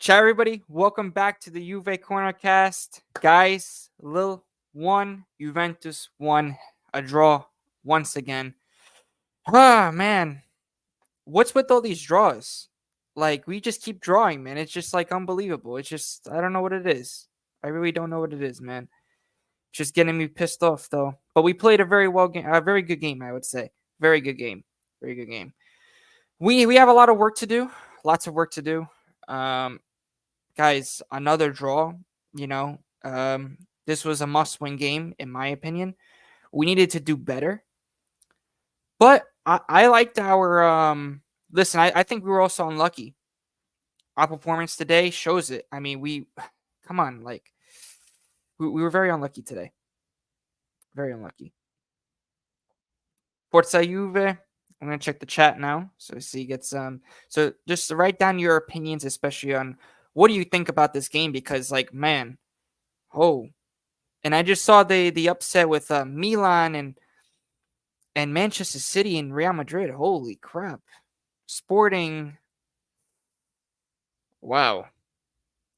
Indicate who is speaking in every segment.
Speaker 1: Ciao, everybody. Welcome back to the JuveCorner cast. Guys, Lille won, Juventus won, a draw once again. Ah, man. What's with all these draws? Like, we just keep drawing, man. It's just, like, unbelievable. It's just, I don't know what it is. I really don't know what it is, man. Just getting me pissed off, though. But we played a very good game, I would say. Very good game. Very good game. We have a lot of work to do. Lots of work to do. Guys, another draw. You know, this was a must-win game, in my opinion. We needed to do better, but I liked our. Listen, I think we were also unlucky. Our performance today shows it. I mean, come on, like, we were very unlucky today. Very unlucky. Forza Juve. I'm gonna check the chat now, so see get some. So just write down your opinions, especially on what do you think about this game, because, like, man, oh. And I just saw the upset with Milan and Manchester City and Real Madrid. Holy crap. Sporting. Wow.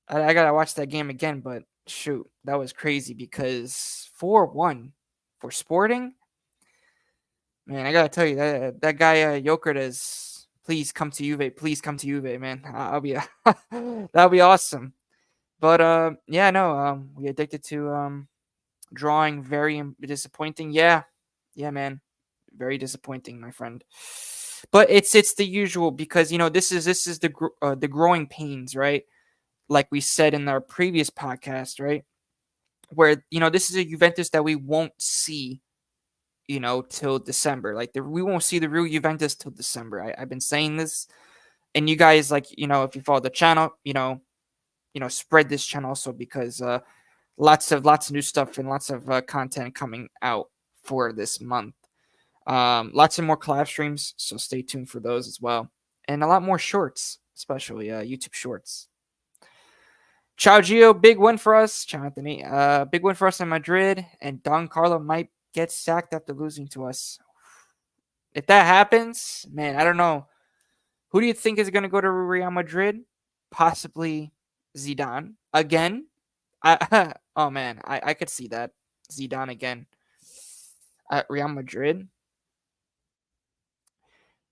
Speaker 1: I got to watch that game again, but shoot, that was crazy because 4-1 for Sporting. Man, I got to tell you, that guy, Jokeres, please come to Juve. Please come to Juve, man. That'll be awesome. But, yeah, no, we addicted to drawing. Very disappointing. Yeah, man, very disappointing, my friend. But it's the usual, because this is the growing pains, right? Like we said in our previous podcast, right? Where this is a Juventus that we won't see, till December. Like we won't see the real Juventus till December. I've been saying this, and you guys, like, if you follow the channel, spread this channel also, because lots of new stuff and lots of content coming out for this month. Lots of more collab streams, so stay tuned for those as well, and a lot more shorts, especially YouTube shorts. Ciao Gio, big win for us. Ciao Anthony, big win for us in Madrid, and Don Carlo might get sacked after losing to us. If that happens, man, I don't know. Who do you think is going to go to Real Madrid? Possibly Zidane again. Oh man, I could see that. Zidane again. at Real Madrid.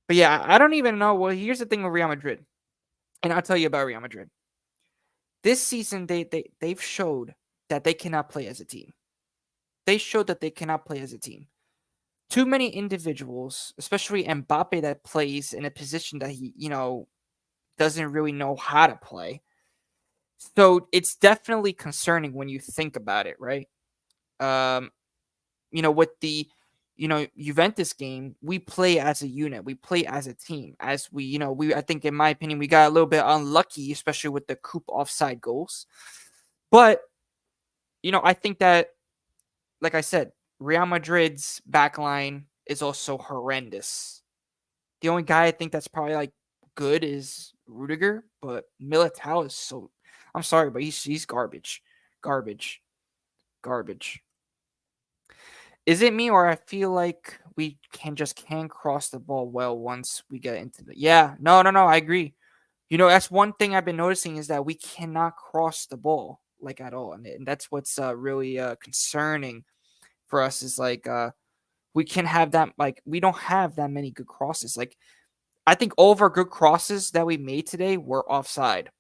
Speaker 1: But yeah, I don't even know. Well, here's the thing with Real Madrid, and I'll tell you about Real Madrid. This season, they've showed that they cannot play as a team. They showed that they cannot play as a team. Too many individuals, especially Mbappe, that plays in a position that he, doesn't really know how to play. So it's definitely concerning when you think about it, right? Um, with the Juventus game, we play as a unit, we play as a team. As we I think in my opinion we got a little bit unlucky, especially with the coup offside goals. But I think that, like I said, Real Madrid's back line is also horrendous. The only guy I think that's probably like good is Rudiger, but Militao is so. I'm sorry, but he's garbage, garbage, garbage. Is it me, or I feel like we can't cross the ball well once we get into the. Yeah, no. I agree. That's one thing I've been noticing is that we cannot cross the ball like at all, and that's what's really concerning for us. Is like we can have that, like we don't have that many good crosses. Like I think all of our good crosses that we made today were offside.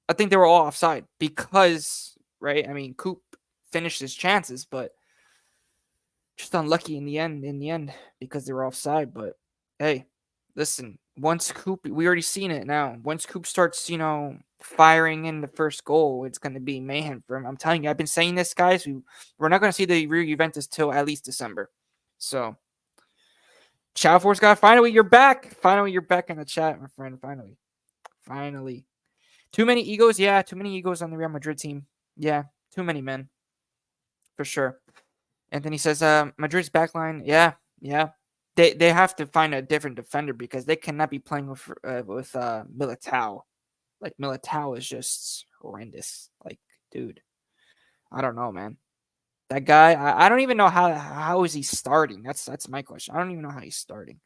Speaker 1: I think they were all offside because, right? I mean, Coop finished his chances, but just unlucky in the end. Because they were offside. But hey, listen, once Coop, we already seen it now. Once Coop starts, firing in the first goal, it's going to be mayhem for him. I'm telling you, I've been saying this, guys. We're not going to see the real Juventus till at least December. So, Ciao Force guy, finally you're back. Finally you're back in the chat, my friend. Finally. Too many egos, yeah. Too many egos on the Real Madrid team. Yeah, too many men, for sure. Anthony says, Madrid's backline, yeah. They have to find a different defender because they cannot be playing with Militao. Like Militao is just horrendous. Like, dude, I don't know, man. That guy, I don't even know how is he starting. That's my question. I don't even know how he's starting.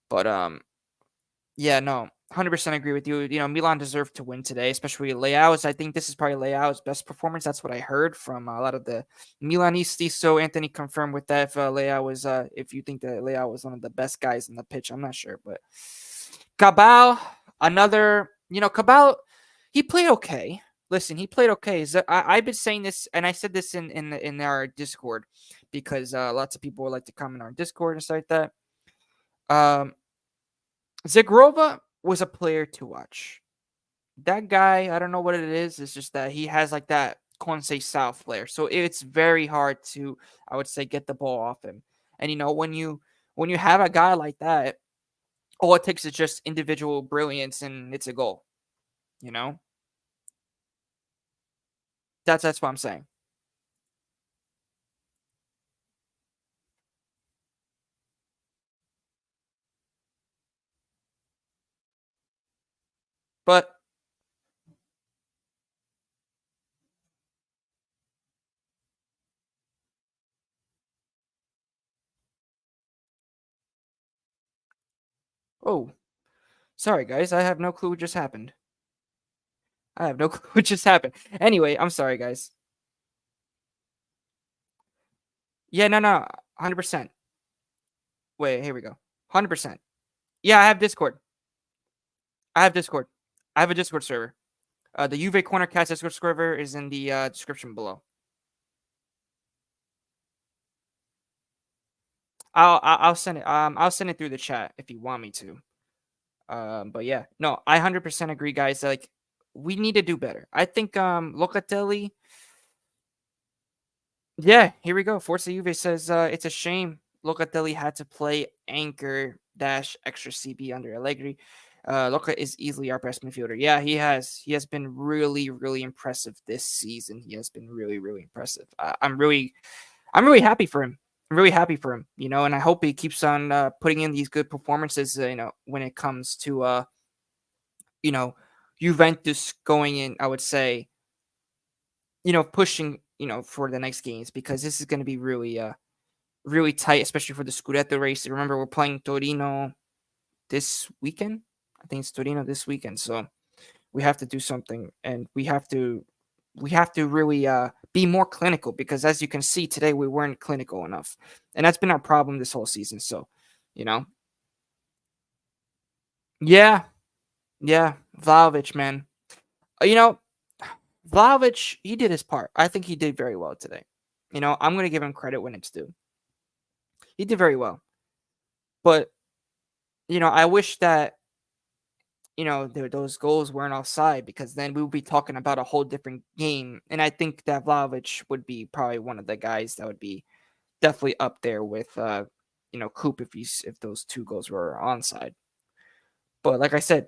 Speaker 1: But yeah, no, 100% agree with you. Milan deserved to win today, especially Leao's. I think this is probably Leao's best performance. That's what I heard from a lot of the Milanisti. So Anthony confirmed with that if Leao was, if you think that Leao was one of the best guys on the pitch, I'm not sure. But Cabal, another, Cabal, he played okay. Listen, he played okay. I've been saying this, and I said this in our Discord because lots of people would like to comment on our Discord and stuff like that. Zagrova was a player to watch. That guy, I don't know what it is. It's just that he has like that Conseil South flair. So it's very hard to, I would say, get the ball off him. And when you have a guy like that, all it takes is just individual brilliance and it's a goal. That's what I'm saying. But oh, sorry guys, I have no clue what just happened. I have no clue what just happened. Anyway, I'm sorry guys. Yeah, no, 100%. Wait, here we go. 100%. Yeah, I have Discord. I have a Discord server. The JuveCorner cast Discord server is in the description below. I'll send it. I'll send it through the chat if you want me to. But yeah, no, I 100% agree, guys. Like, we need to do better. I think Locatelli. Yeah, here we go. Forza Juve says it's a shame Locatelli had to play anchor dash extra CB under Allegri. Loca is easily our best midfielder. Yeah, he has. He has been really, really impressive this season. He has been really, really impressive. I'm really happy for him. I'm really happy for him. And I hope he keeps on putting in these good performances. When it comes to Juventus going in, I would say, pushing, for the next games because this is going to be really, really tight, especially for the Scudetto race. Remember, we're playing Torino this weekend. I think it's Torino this weekend, so we have to do something, and we have to really be more clinical, because as you can see today, we weren't clinical enough. And that's been our problem this whole season. So, you know, yeah, yeah, Vlahovic, man. You know, Vlahovic, he did his part. I think he did very well today. I'm going to give him credit when it's due. He did very well. But, I wish that, those goals weren't offside, because then we would be talking about a whole different game. And I think that Vlahovic would be probably one of the guys that would be definitely up there with, Coop if those two goals were onside. But like I said,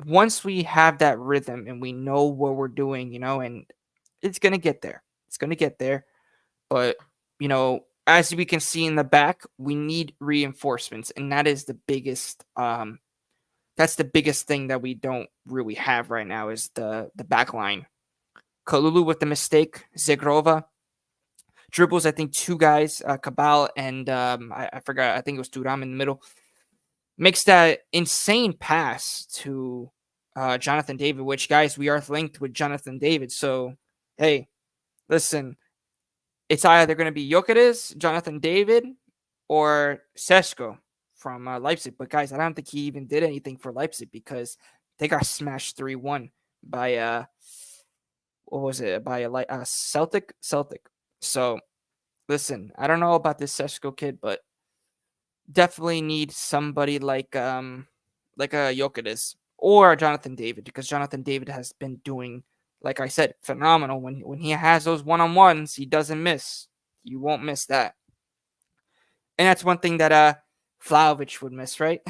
Speaker 1: once we have that rhythm and we know what we're doing, and it's going to get there. It's going to get there. But, as we can see in the back, we need reinforcements. And that is the biggest that's the biggest thing that we don't really have right now, is the back line. Kalulu with the mistake, Zegrova dribbles, I think, two guys, Cabal and I forgot, I think it was Turam in the middle. Makes that insane pass to Jonathan David, which, guys, we are linked with Jonathan David. So, hey, listen, it's either going to be Jokeres, Jonathan David, or Sesko from Leipzig. But, guys, I don't think he even did anything for Leipzig, because they got smashed 3-1 by, what was it, by Celtic? Celtic. So, listen, I don't know about this Sesko kid, but definitely need somebody like a Jokeres or Jonathan David, because Jonathan David has been doing, like I said, phenomenal. When he has those one-on-ones, he doesn't miss. You won't miss that. And that's one thing that Vlahovic would miss, right?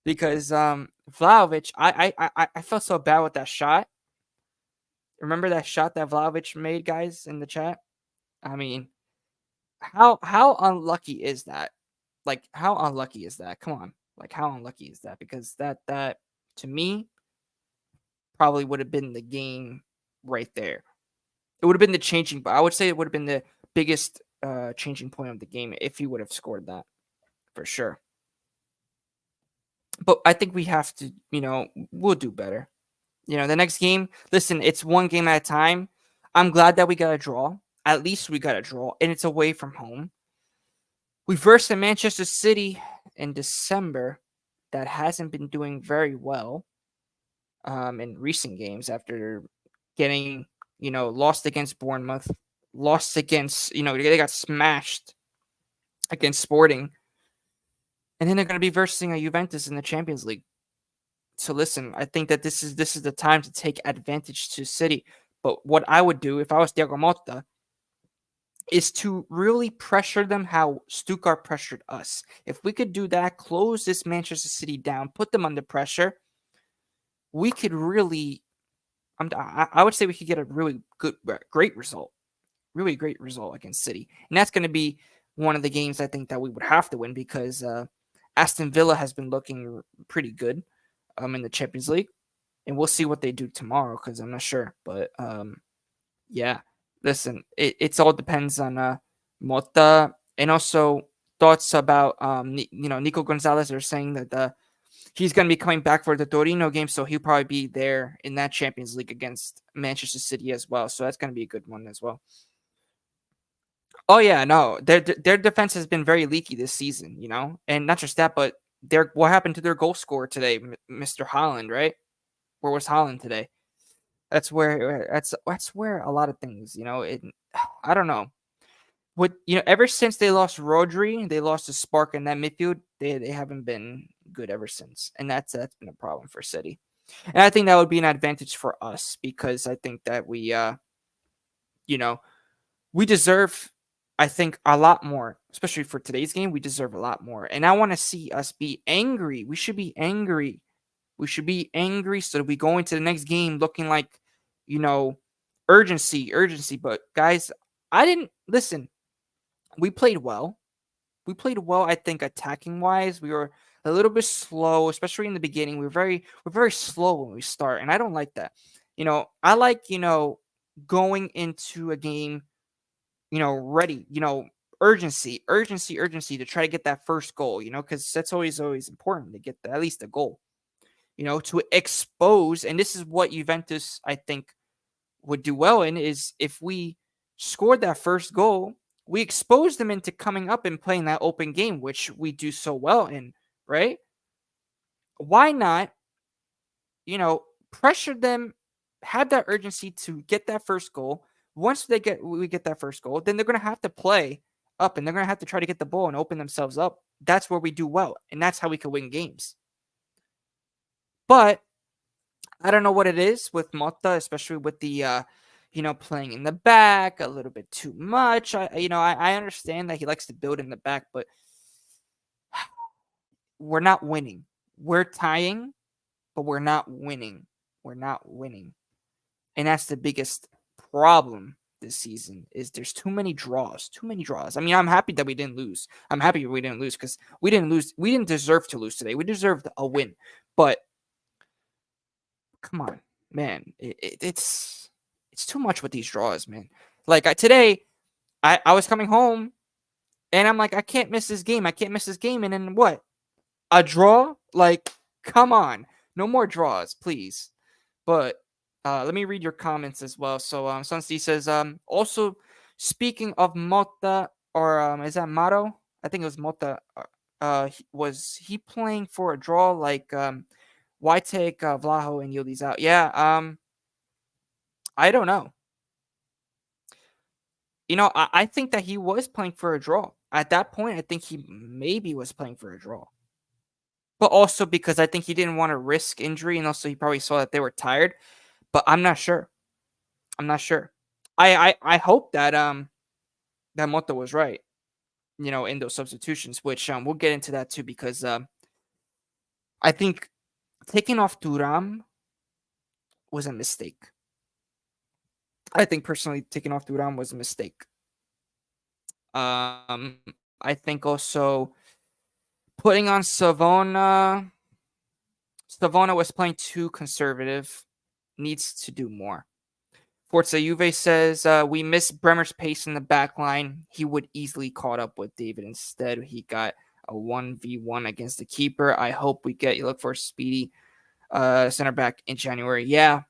Speaker 1: Because Vlahovic, I felt so bad with that shot. Remember that shot that Vlahovic made, guys, in the chat? I mean, how unlucky is that? Like, how unlucky is that? Come on. Like, how unlucky is that? Because that to me probably would have been the game right there. It would have been the changing, but I would say it would have been the biggest changing point of the game if he would have scored that, for sure. But I think we have to, we'll do better. The next game, listen, it's one game at a time. I'm glad that we got a draw. At least we got a draw, and it's away from home. We versed in Manchester City in December, that hasn't been doing very well in recent games, after getting, lost against Bournemouth, lost against, they got smashed against Sporting. And then they're going to be versing a Juventus in the Champions League. So listen, I think that this is the time to take advantage to City. But what I would do if I was Thiago Motta is to really pressure them how Stuttgart pressured us. If we could do that, close this Manchester City down, put them under pressure, we could really, I would say we could get a really great result. Really great result against City. And that's going to be one of the games I think that we would have to win, because Aston Villa has been looking pretty good in the Champions League. And we'll see what they do tomorrow, because I'm not sure. But yeah, listen, it all depends on Motta. And also thoughts about, Nico Gonzalez are saying that he's going to be coming back for the Torino game, so he'll probably be there in that Champions League against Manchester City as well. So that's going to be a good one as well. Oh yeah, no, their defense has been very leaky this season, and not just that, but what happened to their goal scorer today, Mr. Holland, right? Where was Holland today? That's where a lot of things, I don't know. Ever since they lost Rodri, they lost a spark in that midfield. They haven't been good ever since, and that's been a problem for City. And I think that would be an advantage for us, because I think that we we deserve, I think, a lot more, especially for today's game. We deserve a lot more, and I want to see us be angry. We should be angry. We should be angry so that we go into the next game looking like, urgency. But guys, I didn't listen. We played well. I think, attacking wise. We were a little bit slow, especially in the beginning. We're very slow when we start, and I don't like that. I like, going into a game, ready, urgency to try to get that first goal, because that's always important to get at least a goal, to expose. And this is what Juventus, I think, would do well in is if we scored that first goal, we exposed them into coming up and playing that open game, which we do so well in, right? Why not, pressure them, have that urgency to get that first goal. Once we get that first goal, then they're going to have to play up and they're going to have to try to get the ball and open themselves up. That's where we do well, and that's how we can win games. But I don't know what it is with Mota, especially with the playing in the back a little bit too much. I understand that he likes to build in the back, but we're not winning. We're tying, but we're not winning. We're not winning. And that's the biggest problem this season is there's too many draws. Too many draws. I mean, I'm happy that we didn't lose. I'm happy we didn't lose because we didn't lose. We didn't deserve to lose today. We deserved a win. But come on, man. It's too much with these draws, man. Like today, I was coming home and I'm like, I can't miss this game. I can't miss this game. And then what? A draw? Like, come on. No more draws, please. But let me read your comments as well. So Sunstee says, also speaking of Mota, or is that Mato? I think it was Mota. Was he playing for a draw? Like, why take Vlaho and Yildiz out? Yeah, I don't know. I think that he was playing for a draw. At that point, I think he maybe was playing for a draw. But also because I think he didn't want to risk injury, and also he probably saw that they were tired. But I'm not sure. I'm not sure. I hope that that Mota was right, in those substitutions, which we'll get into that too, because I think taking off Thuram was a mistake. I think personally taking off Thuram was a mistake. I think also putting on Savona was playing too conservative, needs to do more. Forza Juve says, we miss Bremer's pace in the back line. He would easily caught up with David. Instead, he got a 1v1 against the keeper. I hope you look for a speedy center back in January. Yeah,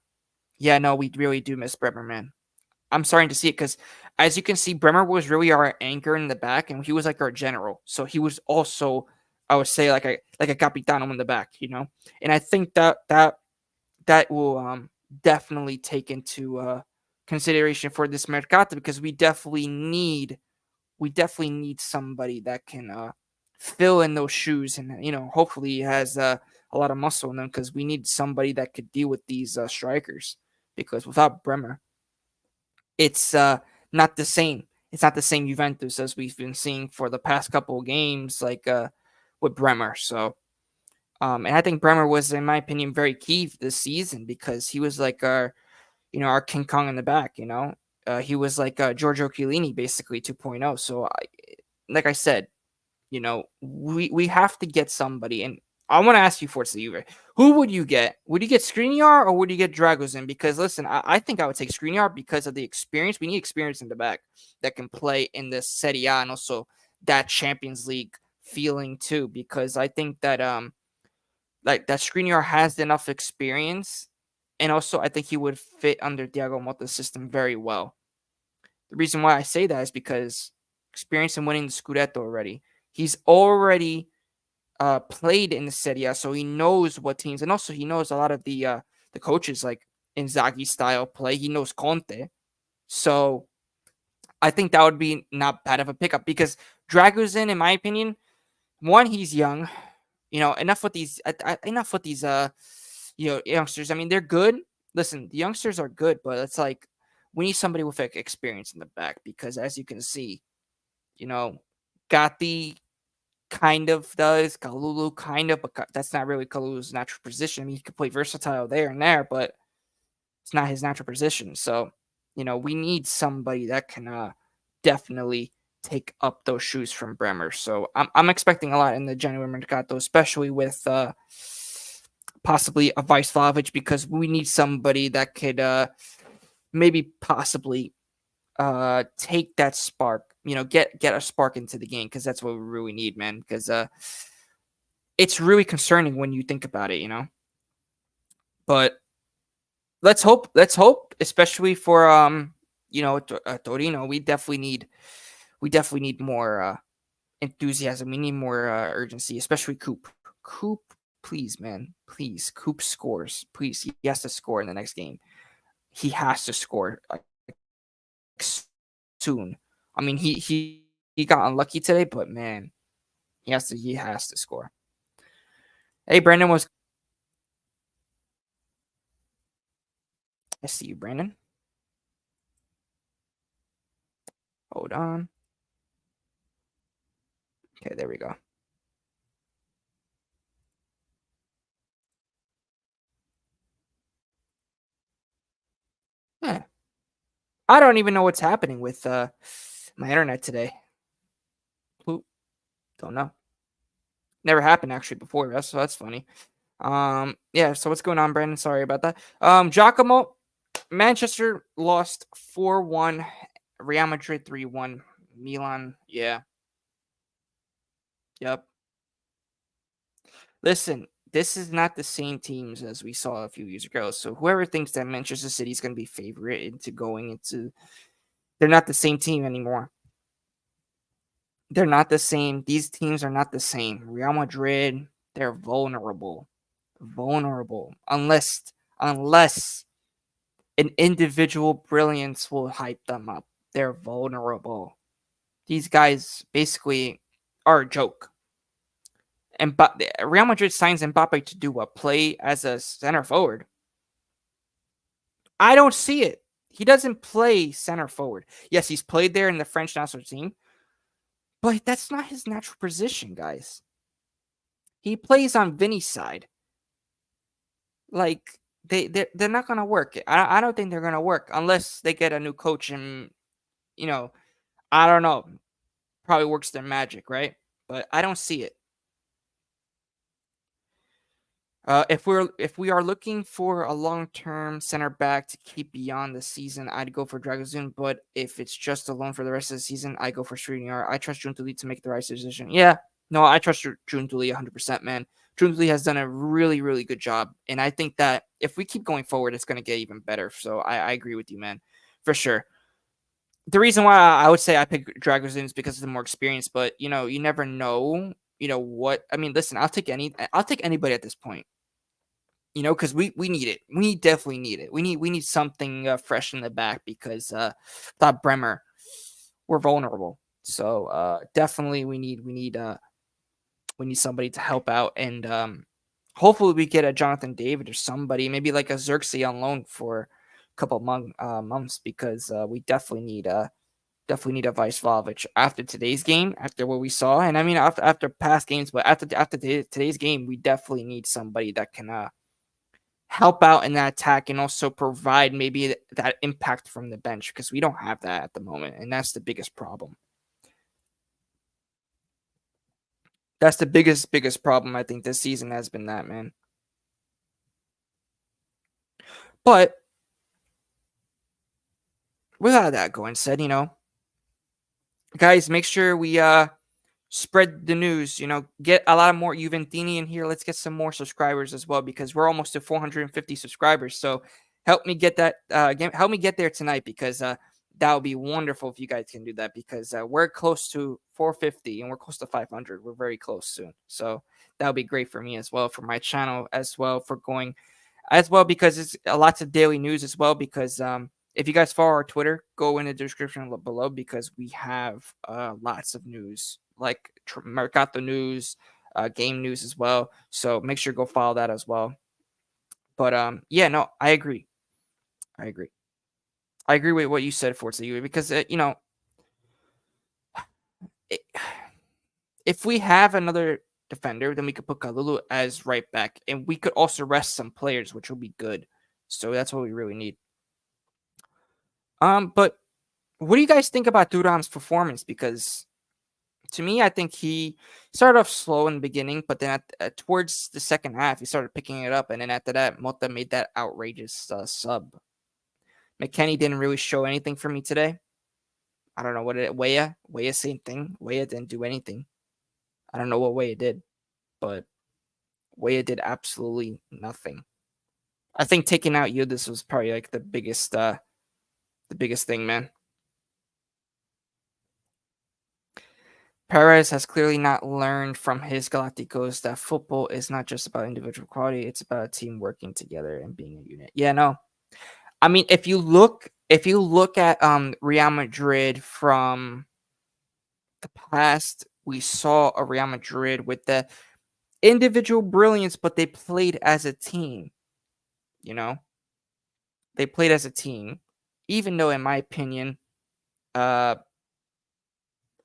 Speaker 1: no, we really do miss Bremer, man. I'm starting to see it because, as you can see, Bremer was really our anchor in the back, and he was like our general. So he was also, I would say, like a capitano in the back, And I think that will definitely take into consideration for this mercato, because we definitely need somebody that can fill in those shoes, and hopefully he has a lot of muscle in them, because we need somebody that could deal with these strikers, because without Bremer, it's not the same. It's not the same Juventus as we've been seeing for the past couple of games, like with Bremer. So, and I think Bremer was, in my opinion, very key this season, because he was like our King Kong in the back. He was like Giorgio Chiellini, basically 2.0. So, like I said, we have to get somebody, and I want to ask you, Forza Juve, who would you get? Would you get Skriniar or would you get Dragosin? Because listen, I think I would take Skriniar because of the experience. We need experience in the back that can play in the Serie A, and also that Champions League feeling too. Because I think that like that Skriniar has enough experience, and also I think he would fit under Thiago Motta's system very well. The reason why I say that is because experience in winning the Scudetto already. He's already played in the Serie A, so he knows what teams, and also he knows a lot of the coaches, like Inzaghi style play. He knows Conte, so I think that would be not bad of a pickup, because Dragusin, in my opinion, one, he's young. Enough with these youngsters. I mean, they're good. Listen, the youngsters are good, but it's like we need somebody with like experience in the back, because as you can see, Gatti kind of does, Kalulu kind of, but that's not really Kalulu's natural position. I mean, he could play versatile there and there, but it's not his natural position. So, we need somebody that can definitely take up those shoes from Bremer. So I'm expecting a lot in the January Mercato, especially with possibly a Vaislavic, because we need somebody that could maybe possibly take that spark, get a spark into the game, because that's what we really need, man. Because it's really concerning when you think about it, But Let's hope, especially for Torino. We definitely need more enthusiasm. We need more urgency, especially Coop. Coop, please, man, please. Coop scores, please. He has to score in the next game. He has to score soon. I mean, he got unlucky today, but man, he has to score. Hey, Brandon was. I see you, Brandon. Hold on. Okay, there we go. Yeah. I don't even know what's happening with my internet today. Who don't know. Never happened actually before. That's funny. Yeah, so what's going on, Brandon? Sorry about that. Giacomo, Manchester lost 4-1, Real Madrid 3-1, Milan, yeah. Yep. Listen, this is not the same teams as we saw a few years ago. So whoever thinks that Manchester City is going to be favorite into going into, they're not the same team anymore. They're not the same. These teams are not the same. Real Madrid, they're vulnerable. Vulnerable. Unless an individual brilliance will hype them up. They're vulnerable. These guys basically are a joke. And Real Madrid signs Mbappe to do what? Play as a center forward. I don't see it. He doesn't play center forward. Yes, he's played there in the French national team, but that's not his natural position, guys. He plays on Vinny's side. Like they're not gonna work. I don't think they're gonna work unless they get a new coach and you know I don't know. Probably works their magic, right? But I don't see it. If we are looking for a long term center back to keep beyond the season, I'd go for Dragozoon. But if it's just a loan for the rest of the season, I go for Skriniar. I trust Juntuli to make the right decision. Yeah, no, I trust Juntuli 100%, man. Juntuli has done a really, really good job, and I think that if we keep going forward, it's going to get even better. So I agree with you, man, for sure. The reason why I would say I pick Dragozoon is because of the more experience, but you never know. You know what? I mean, listen, I'll take anybody at this point. Because we need it. We definitely need it. We need something fresh in the back because without Bremer, we're vulnerable. So definitely we need somebody to help out, and hopefully we get a Jonathan David or somebody, maybe like a Xerxes on loan for a couple months because we definitely need a Vice Vlahovic after today's game, after what we saw, and I mean after past games, but after today's game, we definitely need somebody that can help out in that attack and also provide maybe that impact from the bench because we don't have that at the moment, and that's the biggest problem. That's the biggest problem I think this season has been that, man. But with all that going said, guys, make sure we spread the news. Get a lot more Juventini in here. Let's get some more subscribers as well because we're almost to 450 subscribers. So help me get that. Help me get there tonight because that would be wonderful if you guys can do that because we're close to 450 and we're close to 500. We're very close soon. So that would be great for me as well, for my channel as well, for going as well because it's lots of daily news as well because if you guys follow our Twitter, go in the description below because we have lots of news like Mercato news, game news as well. So make sure to go follow that as well. But yeah, no, I agree. I agree. I agree with what you said, Forza you because it, if we have another defender, then we could put Kalulu as right back, and we could also rest some players, which will be good. So that's what we really need. But what do you guys think about Duran's performance? Because to me, I think he started off slow in the beginning, but then towards the second half, he started picking it up, and then after that, Mota made that outrageous sub. McKennie didn't really show anything for me today. I don't know what it. Weah, same thing. Weah didn't do anything. I don't know what Weah did, but Weah did absolutely nothing. I think taking out Yildiz was probably like the biggest thing, man. Perez has clearly not learned from his Galacticos that football is not just about individual quality; it's about a team working together and being a unit. Yeah, no, I mean, if you look at Real Madrid from the past, we saw a Real Madrid with the individual brilliance, but they played as a team. You know, they played as a team, even though, in my opinion, uh,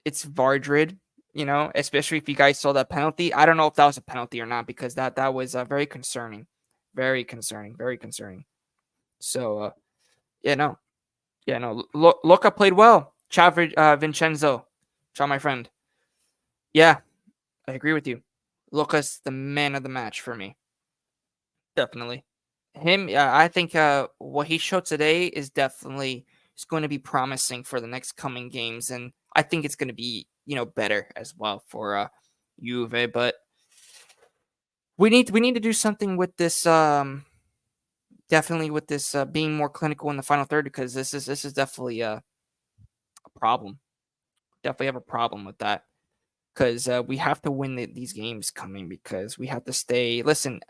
Speaker 1: it's Vardrid. You know, especially if you guys saw that penalty. I don't know if that was a penalty or not because that was very concerning, very concerning, very concerning. So yeah, no, yeah, no. Luca played well. Ciao, Vincenzo. Ciao, my friend. Yeah, I agree with you. Luca's the man of the match for me. Definitely. Him, yeah, I think what he showed today is going to be promising for the next coming games, and I think it's going to be better as well for Juve. But we need to do something with this. Definitely with this being more clinical in the final third because this is definitely a problem. Definitely have a problem with that because we have to win these games coming because we have to stay. Listen,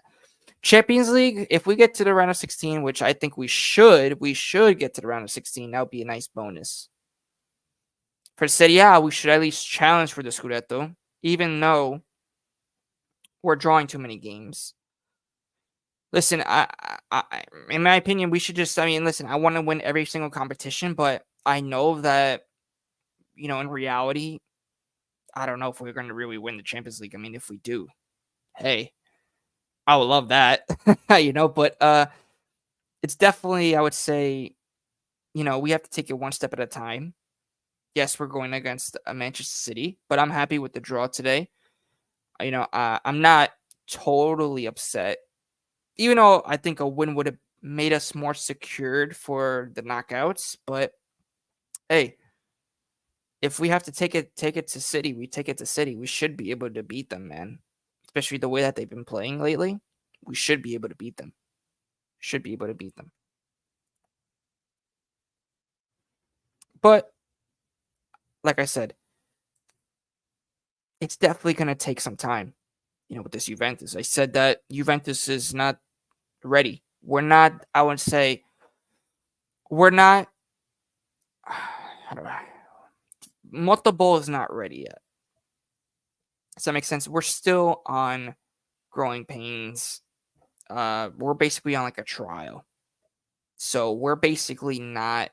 Speaker 1: Champions League, if we get to the round of 16, which I think we should get to the round of 16. That would be a nice bonus. For Serie A, we should at least challenge for the Scudetto, even though we're drawing too many games. Listen, in my opinion, we should just. I mean, listen, I want to win every single competition, but I know that in reality, I don't know if we're going to really win the Champions League. I mean, if we do, hey, I would love that, But it's definitely, I would say, we have to take it one step at a time. Yes, we're going against Manchester City, but I'm happy with the draw today. I'm not totally upset, even though I think a win would have made us more secured for the knockouts. But hey, if we have to take it to City, we take it to City. We should be able to beat them, man. Especially the way that they've been playing lately. We should be able to beat them. Should be able to beat them. But like I said, it's definitely going to take some time. With this Juventus, I said that Juventus is not ready. We're not. I would say we're not. How do I? Multiple is not ready yet. Does that make sense? We're still on growing pains. We're basically on like a trial, so we're basically not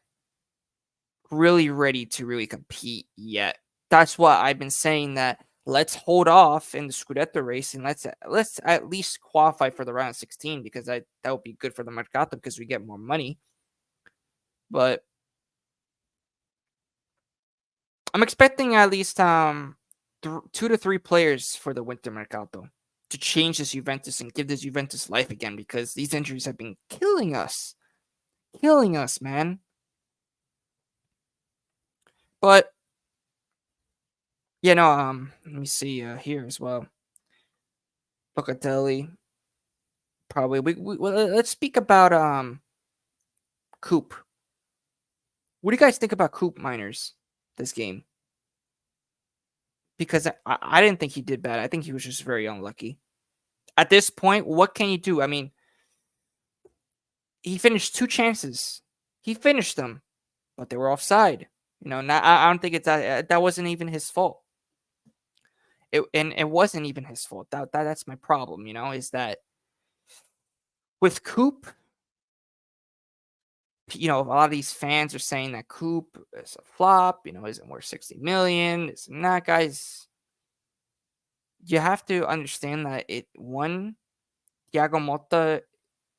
Speaker 1: really ready to really compete yet. That's why I've been saying that let's hold off in the Scudetto race and let's at least qualify for the round of 16 because that would be good for the Mercato because we get more money. But I'm expecting at least 2 to 3 players for the winter Mercato to change this Juventus and give this Juventus life again because these injuries have been killing us, man. But let me see here as well. Locatelli, probably. Let's speak about Coop. What do you guys think about Coop Miners this game? Because I didn't think he did bad. I think he was just very unlucky. At this point, what can you do? I mean, he finished 2 chances. He finished them, but they were offside. I don't think that wasn't even his fault. It wasn't even his fault. That's my problem. Is that with Coop, a lot of these fans are saying that Coop is a flop. Isn't worth 60 million. It's not, guys. You have to understand that Thiago Motta,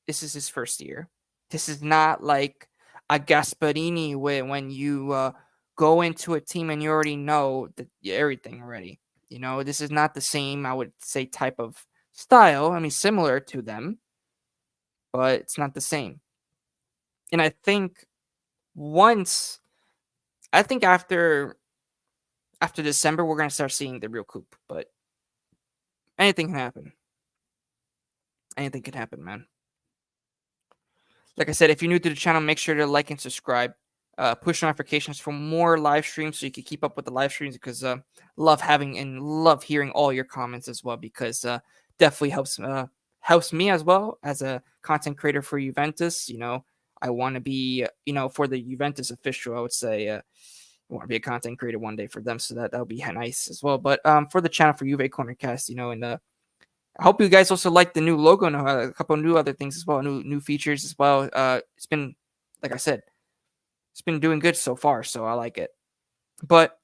Speaker 1: this is his first year. This is not like a Gasparini when you go into a team and you already know everything already. This is not the same, I would say, type of style. I mean, similar to them, but it's not the same. And I think once, I think after December, we're gonna start seeing the real Coop. But anything can happen. Anything can happen, man. Like I said, if you're new to the channel, make sure to like and subscribe. Push notifications for more live streams so you can keep up with the live streams because love having and love hearing all your comments as well because definitely helps me as well as a content creator for Juventus. I want to be for the Juventus official. I would say I want to be a content creator one day for them, so that would be nice as well. But for the channel for JuveCorner cast, and I hope you guys also like the new logo and a couple of new other things as well, new features as well. It's been, like I said, it's been doing good so far, so I like it. But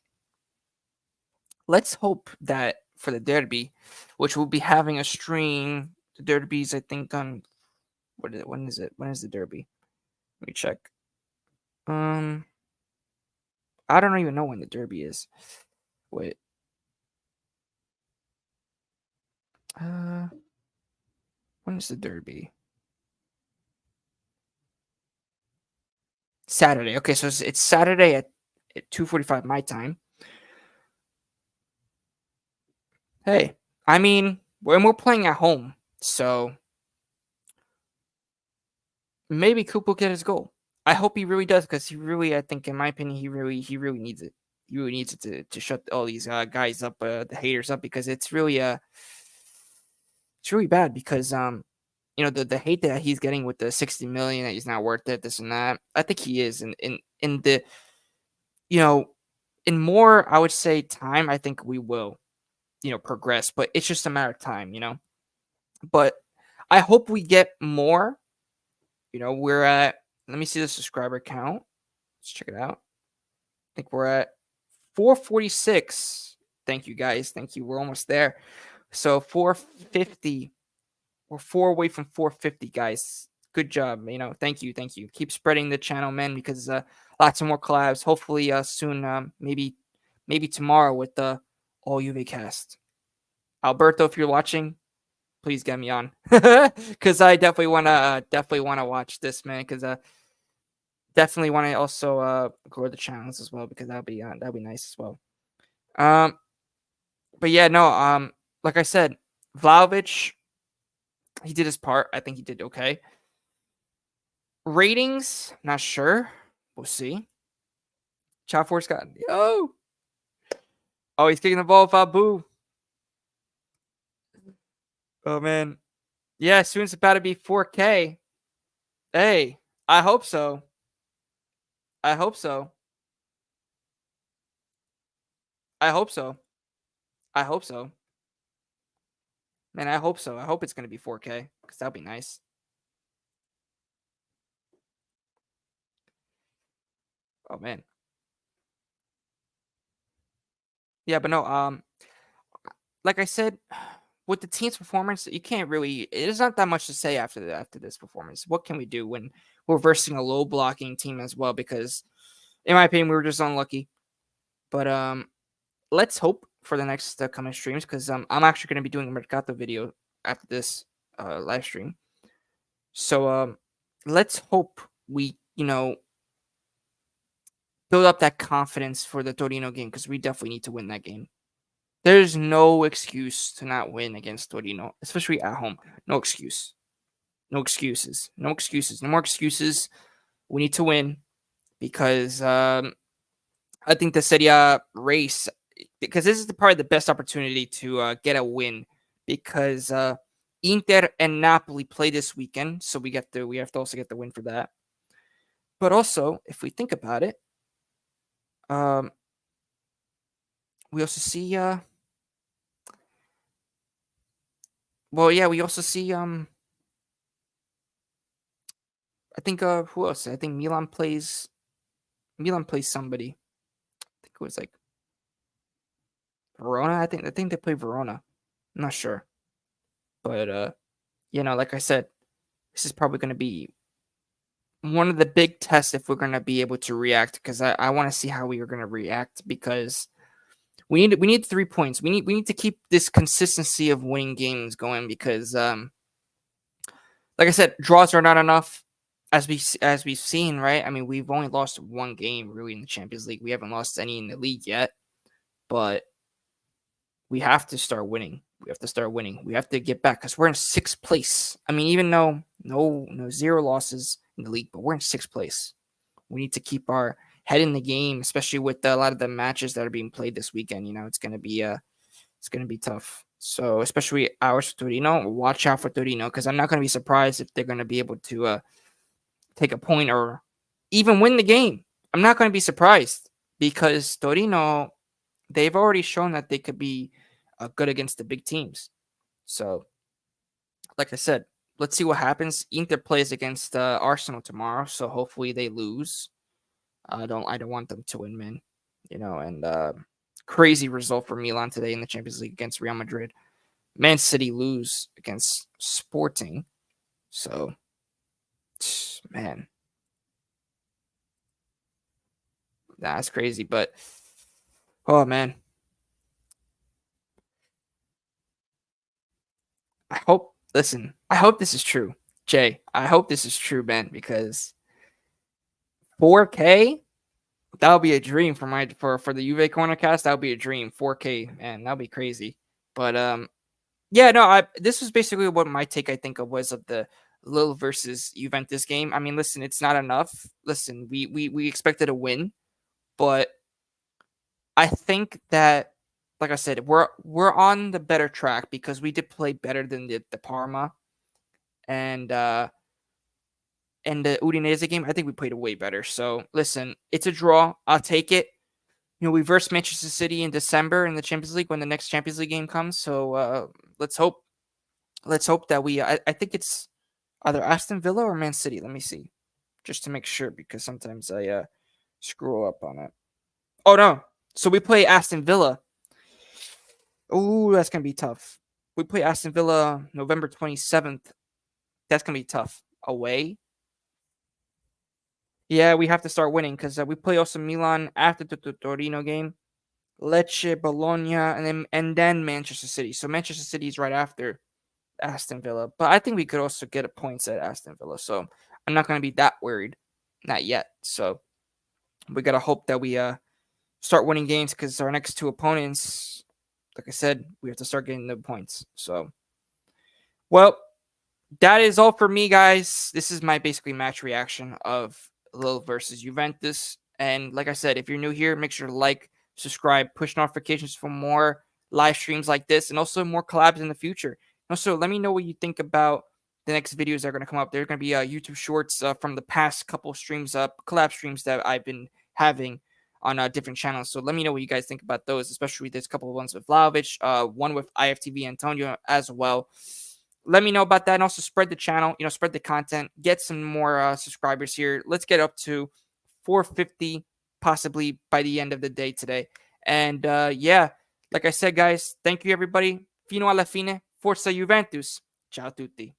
Speaker 1: let's hope that for the derby, which we'll be having a stream, the derby's I think on when is it? When is the derby? Let me check. I don't even know when the derby is. Wait. When is the derby? Saturday. Okay, so it's Saturday at 2:45 my time. Hey, I mean, when we're playing at home, so maybe Coop will get his goal. I hope he really does because he really, I think, in my opinion, he really needs it. He really needs it to shut all these guys up, the haters up, because it's really bad because the hate that he's getting with the 60 million that he's not worth it, this and that. I think he is, in the in more, I would say, time. I think we will progress, but it's just a matter of time. But I hope we get more. We're at, let me see the subscriber count. Let's check it out. I think we're at 446. Thank you guys. Thank you. We're almost there. So 450. We're 4 away from 450, guys. Good job. Thank you. Thank you. Keep spreading the channel, man, because lots of more collabs. Hopefully soon, maybe tomorrow with the All Juve cast. Alberto, if you're watching, please get me on because I definitely want to watch this, man, because definitely want to also grow the channels as well because that'd be nice as well. But yeah, no, like I said, Vlahovic, he did his part. I think he did okay. Ratings, not sure. We'll see. Ciao Force got yo. Oh, he's kicking the ball, Fabu. Oh man. Yeah, soon it's about to be 4K. Hey, I hope so. I hope so. I hope so. I hope so. Man, I hope so. I hope it's going to be 4K because that'd be nice. Oh man. Yeah, but no, like I said, with the team's performance, you can't really, there's not that much to say after this performance. What can we do when we're versing a low blocking team as well? Because in my opinion, we were just unlucky. But let's hope for the next coming streams because I'm actually going to be doing a Mercato video after this live stream. So let's hope we build up that confidence for the Torino game because we definitely need to win that game. There's no excuse to not win against Torino, especially at home. No excuse. No excuses. No excuses. No more excuses. We need to win because I think the Serie A race, because this is probably the best opportunity to get a win because Inter and Napoli play this weekend, so we have to also get the win for that. But also, if we think about it, we also see well, yeah, we also see I think who else? I think Milan plays somebody. I think it was like Verona. I think they play Verona. I'm not sure. But like I said, this is probably going to be one of the big tests if we're going to be able to react because I want to see how we are going to react because we need 3 points. We need to keep this consistency of winning games going because like I said, draws are not enough as we've seen, right? I mean, we've only lost one game really in the Champions League. We haven't lost any in the league yet, but we have to start winning. We have to start winning. We have to get back because we're in 6th place. I mean, even though no 0 losses in the league, but we're in 6th place. We need to keep our head in the game, especially with a lot of the matches that are being played this weekend. It's going to be tough. So especially ours for Torino, watch out for Torino because I'm not going to be surprised if they're going to be able to take a point or even win the game. I'm not going to be surprised because Torino, they've already shown that they could be good against the big teams. So, like I said, let's see what happens. Inter plays against Arsenal tomorrow, so hopefully they lose. I don't want them to win, man. And crazy result for Milan today in the Champions League against Real Madrid. Man City lose against Sporting. So, man, that's crazy. But, oh, man. I hope this is true. Jay, I hope this is true, man, because 4K, that would be a dream for the JuveCorner cast. That would be a dream. 4K, man, that would be crazy. But yeah, no, this was basically what my take I think of was of the Lille versus Juventus game. I mean, listen, it's not enough. Listen, we expected a win, but I think that, like I said, we're on the better track because we did play better than the Parma and the Udinese game. I think we played way better. So listen, it's a draw. I'll take it. We versed Manchester City in December in the Champions League when the next Champions League game comes. So let's hope that we. I think it's either Aston Villa or Man City. Let me see, just to make sure because sometimes I screw up on it. Oh no! So we play Aston Villa. Oh, that's gonna be tough. We play Aston Villa November 27th. That's gonna be tough. Away. Yeah, we have to start winning because we play also Milan after the Torino game, Lecce, Bologna, and then Manchester City. So Manchester City is right after Aston Villa, but I think we could also get a points at Aston Villa. So I'm not going to be that worried, not yet. So we gotta hope that we start winning games because our next two opponents, like I said, we have to start getting the points. So, well, that is all for me, guys. This is my basically match reaction of Lille versus Juventus. And like I said, if you're new here, make sure to like, subscribe, push notifications for more live streams like this, and also more collabs in the future. Also, let me know what you think about the next videos that are going to come up. They're going to be YouTube shorts from the past couple streams, collab streams that I've been having on different channels. So let me know what you guys think about those, especially this couple of ones with Vlahovic, one with IFTV Antonio as well. Let me know about that, and also spread the channel, spread the content, get some more subscribers here. Let's get up to 450 possibly by the end of the day today. And yeah, like I said, guys, thank you everybody. Fino alla fine, Forza Juventus. Ciao tutti.